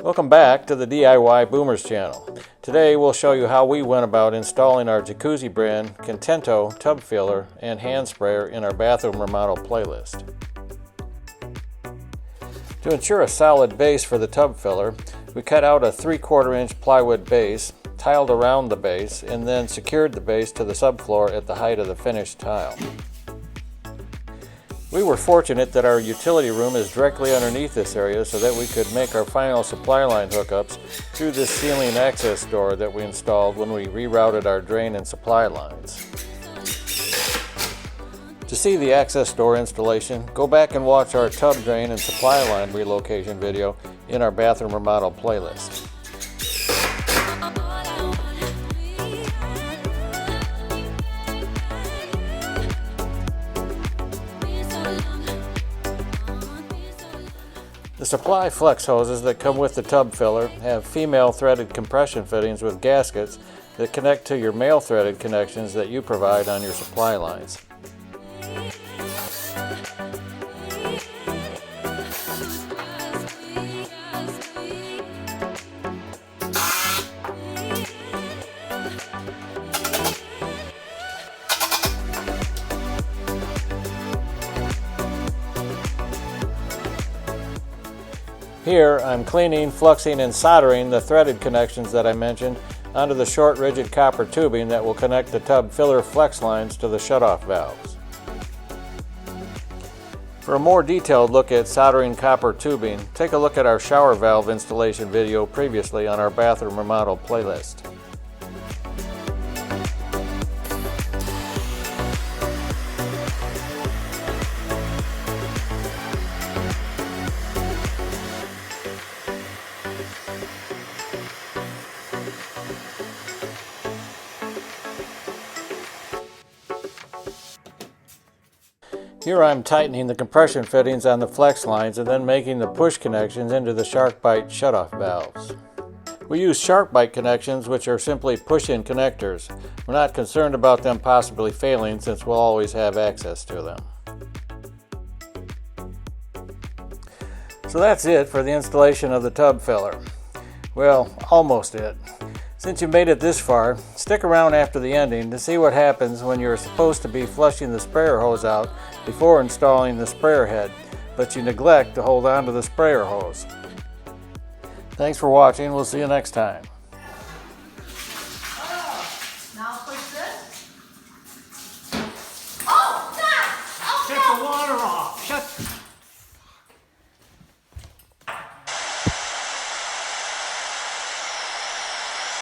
Welcome back to the DIY Boomers channel. Today we'll show you how we went about installing our Jacuzzi brand Contento tub filler and hand sprayer in our bathroom remodel playlist. To ensure a solid base for the tub filler, we cut out a 3/4 inch plywood base, tiled around the base, and then secured the base to the subfloor at the height of the finished tile. We were fortunate that our utility room is directly underneath this area so that we could make our final supply line hookups through this ceiling access door that we installed when we rerouted our drain and supply lines. To see the access door installation, go back and watch our tub drain and supply line relocation video in our bathroom remodel playlist. The supply flex hoses that come with the tub filler have female threaded compression fittings with gaskets that connect to your male threaded connections that you provide on your supply lines. Here I'm cleaning, fluxing, and soldering the threaded connections that I mentioned onto the short rigid copper tubing that will connect the tub filler flex lines to the shutoff valves. For a more detailed look at soldering copper tubing, take a look at our shower valve installation video previously on our bathroom remodel playlist. Here I'm tightening the compression fittings on the flex lines and then making the push connections into the SharkBite shutoff valves. We use SharkBite connections, which are simply push-in connectors. We're not concerned about them possibly failing since we'll always have access to them. So that's it for the installation of the tub filler. Well, almost it. Since you made it this far, stick around after the ending to see what happens when you're supposed to be flushing the sprayer hose out before installing the sprayer head, but you neglect to hold on to the sprayer hose. Thanks for watching. We'll see you next time.